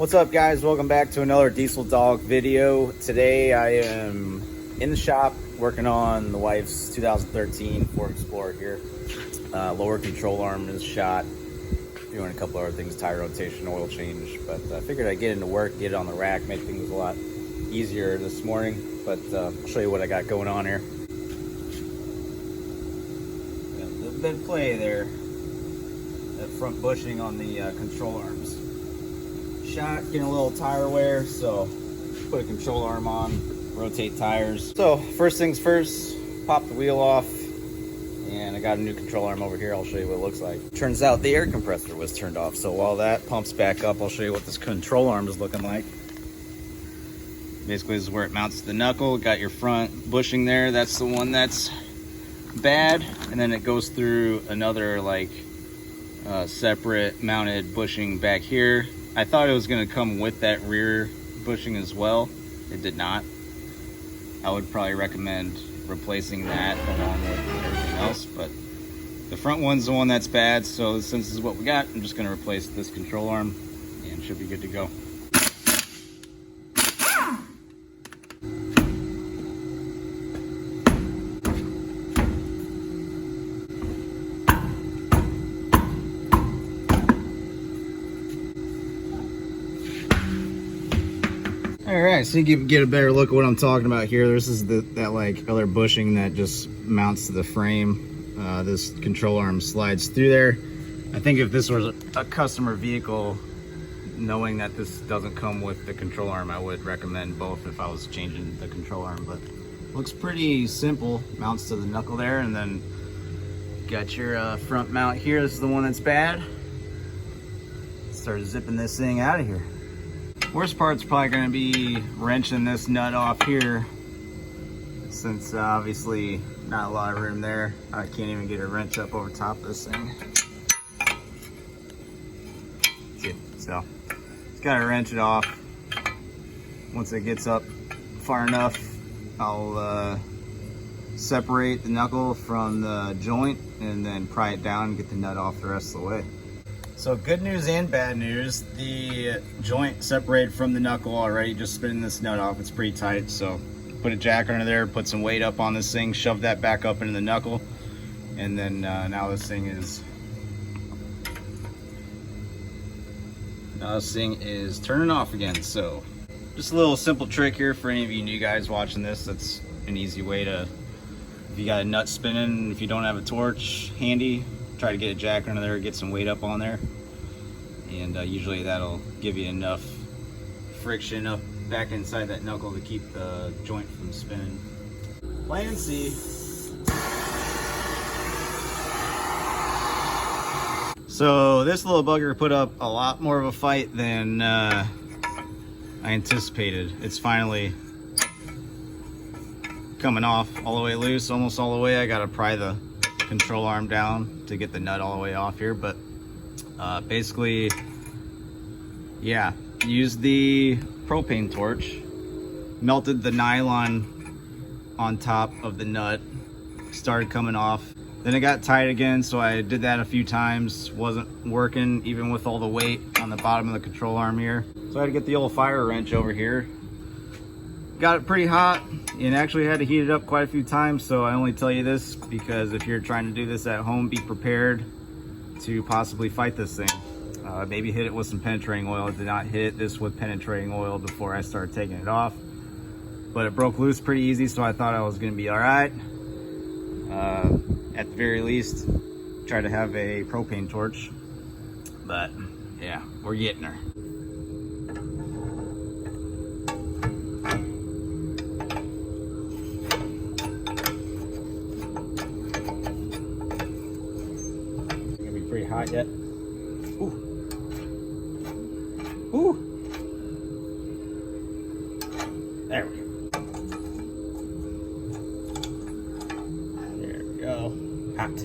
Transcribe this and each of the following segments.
What's up, guys? Welcome back to another Diesel Dog video. Today I am in the shop working on the wife's 2013 Ford Explorer here. Lower control arm is shot, doing a couple other things, tire rotation, oil change, but I figured I'd get into work, get it on the rack, make things a lot easier this morning. But I'll show you what I got going on here. Got a little bit of play there, that front bushing on the control arms. Shot, getting a little tire wear, so put a control arm on, rotate tires. So first things first, pop the wheel off, and I got a new control arm over here. I'll show you what it looks like. Turns out the air compressor was turned off, so while that pumps back up, I'll show you what this control arm is looking like. Basically, this is where it mounts the knuckle. Got your front bushing there, that's the one that's bad, and then it goes through another separate mounted bushing back here. I thought it was going to come with that rear bushing as well. It did not. I would probably recommend replacing that along with everything else, but the front one's the one that's bad, so since this is what we got, I'm just going to replace this control arm and should be good to go. Alright, so you can get a better look at what I'm talking about here. This is that other bushing that just mounts to the frame. This control arm slides through there. I think if this was a customer vehicle, knowing that this doesn't come with the control arm, I would recommend both if I was changing the control arm. But looks pretty simple. Mounts to the knuckle there, and then got your front mount here. This is the one that's bad. Start zipping this thing out of here. Worst part's probably going to be wrenching this nut off here, since obviously not a lot of room there. I can't even get a wrench up over top of this thing. See, so just got to wrench it off. Once it gets up far enough, I'll separate the knuckle from the joint and then pry it down and get the nut off the rest of the way. So good news and bad news, the joint separated from the knuckle already. Just spinning this nut off, it's pretty tight, so put a jack under there, put some weight up on this thing, shove that back up into the knuckle, and then now this thing is turning off again. So just a little simple trick here for any of you new guys watching this. That's an easy way to, if you got a nut spinning, if you don't have a torch handy, try to get a jack under there, get some weight up on there, and usually that'll give you enough friction up back inside that knuckle to keep the joint from spinning. Plan C. So this little bugger put up a lot more of a fight than I anticipated. It's finally coming off all the way loose, almost all the way. I gotta pry the control arm down to get the nut all the way off here, but basically, yeah, used the propane torch, melted the nylon on top of the nut, started coming off, then it got tight again, so I did that a few times. Wasn't working even with all the weight on the bottom of the control arm here, so I had to get the old fire wrench over here. Got it pretty hot and actually had to heat it up quite a few times. So I only tell you this because if you're trying to do this at home, be prepared to possibly fight this thing. Maybe hit it with some penetrating oil. I did not hit this with penetrating oil before I started taking it off, but it broke loose pretty easy, so I thought I was gonna be all right. At the very least, try to have a propane torch, but yeah, we're getting her. Pretty hot yet? Ooh. Ooh. There we go. There we go. Hot.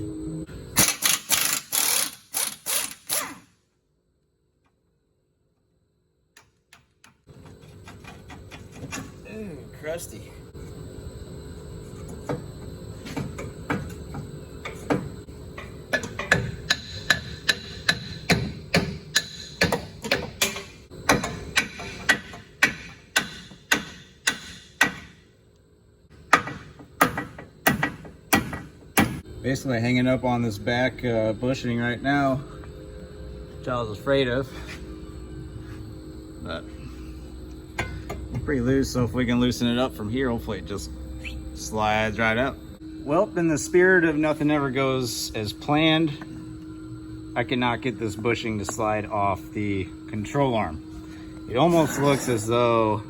Ooh, crusty. basically hanging up on this back bushing right now, which I was afraid of, but it's pretty loose, so if we can loosen it up from here, hopefully it just slides right out. Well, in the spirit of nothing ever goes as planned, I cannot get this bushing to slide off the control arm. It almost looks as though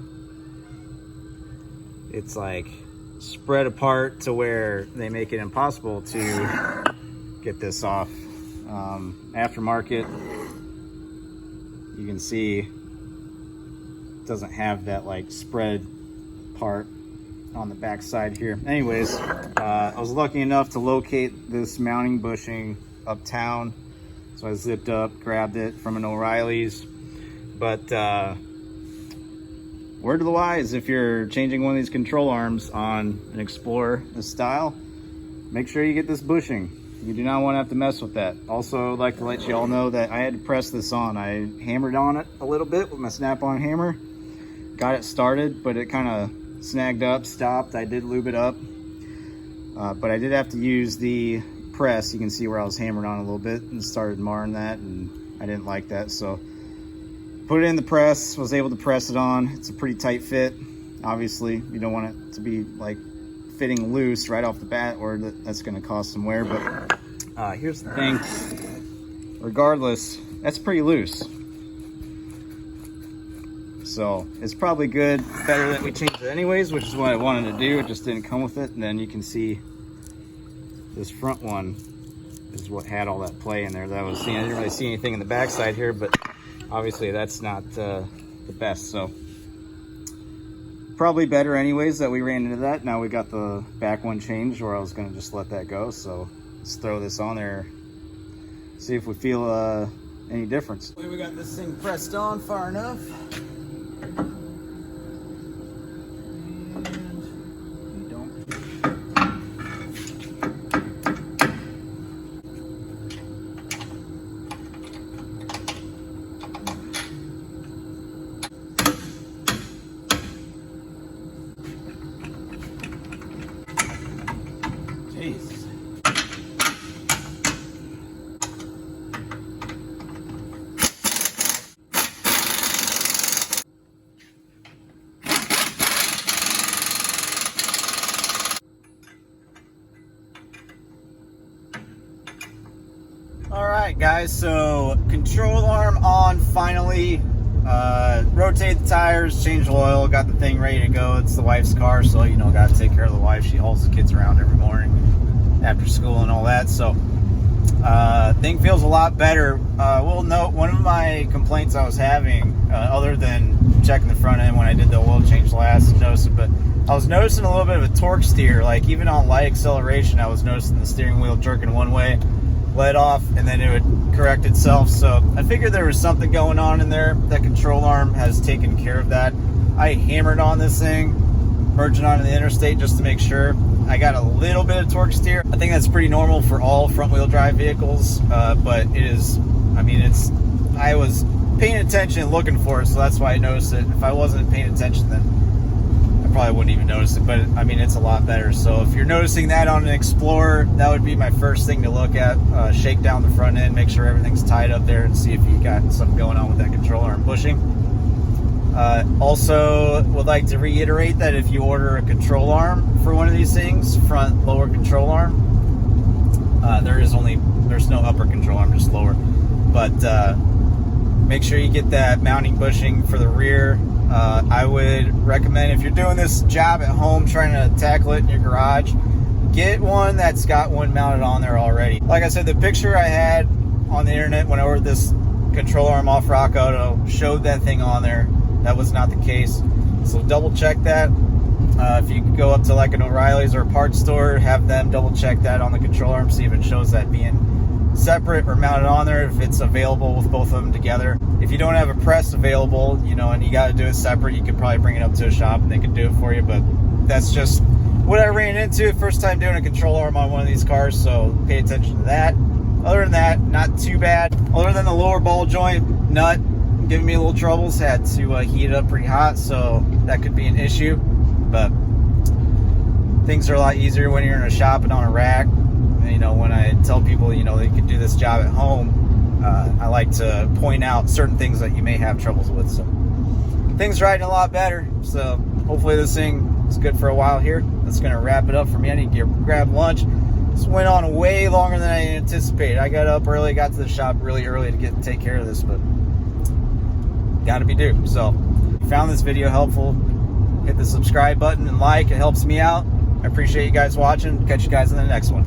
it's like spread apart to where they make it impossible to get this off. Aftermarket, you can see it doesn't have that like spread part on the back side here. Anyways, I was lucky enough to locate this mounting bushing uptown, so I zipped up, grabbed it from an O'Reilly's. But word to the wise, if you're changing one of these control arms on an Explorer this style, make sure you get this bushing. You do not want to have to mess with that. Also, I'd like to let you all know that I had to press this on. I hammered on it a little bit with my Snap-on hammer, got it started, but it kind of snagged up, stopped. I did lube it up, but I did have to use the press. You can see where I was hammered on a little bit and started marring that, and I didn't like that, so put it in the press, was able to press it on. It's a pretty tight fit. Obviously, you don't want it to be like fitting loose right off the bat, or that's gonna cause some wear, but here's the thing. Regardless, that's pretty loose. So it's probably good, better that we changed it anyways, which is what I wanted to do. It just didn't come with it. And then you can see this front one is what had all that play in there that I was seeing. I didn't really see anything in the backside here, but obviously that's not the best. So probably better anyways that we ran into that. Now we got the back one changed, or I was gonna just let that go. So let's throw this on there, see if we feel any difference. We got this thing pressed on far enough. Alright guys, so control arm on finally. Rotate the tires, change the oil, got the thing ready to go. It's the wife's car, so you know, got to take care of the wife. She hauls the kids around every morning after school and all that, so thing feels a lot better. We'll note one of my complaints I was having, other than checking the front end when I did the oil change last, but I was noticing a little bit of a torque steer. Like even on light acceleration, I was noticing the steering wheel jerking one way, let off, and then it would correct itself. So I figured there was something going on in there. That control arm has taken care of that. I hammered on this thing, merging onto the interstate just to make sure. I got a little bit of torque steer. I think that's pretty normal for all front wheel drive vehicles, but it is, I mean, I was paying attention and looking for it, so that's why I noticed it. If I wasn't paying attention, then I probably wouldn't even notice it, but I mean, it's a lot better. So if you're noticing that on an Explorer, that would be my first thing to look at. Shake down the front end, make sure everything's tied up there, and see if you got something going on with that control arm bushing. Also would like to reiterate that if you order a control arm for one of these things, front lower control arm, there's no upper control arm, just lower. But make sure you get that mounting bushing for the rear. I would recommend, if you're doing this job at home, trying to tackle it in your garage, get one that's got one mounted on there already. Like I said, the picture I had on the internet when I ordered this control arm off Rock Auto showed that thing on there. That was not the case, so double check that. If you go up to like an O'Reilly's or a parts store, have them double check that on the control arm, see if it shows that being separate or mounted on there, if it's available with both of them together. If you don't have a press available, you know, and you got to do it separate, you could probably bring it up to a shop and they could do it for you. But that's just what I ran into first time doing a control arm on one of these cars, so pay attention to that. Other than that, not too bad. Other than the lower ball joint nut giving me a little troubles, had to heat it up pretty hot, so that could be an issue. But things are a lot easier when you're in a shop and on a rack, you know, when I tell people, you know, they can do this job at home, I like to point out certain things that you may have troubles with. So things riding a lot better. So hopefully this thing is good for a while here. That's going to wrap it up for me. I need to grab lunch. This went on way longer than I anticipated. I got up early, got to the shop really early to take care of this, but got to be due. So if you found this video helpful, hit the subscribe button and like. It helps me out. I appreciate you guys watching. Catch you guys in the next one.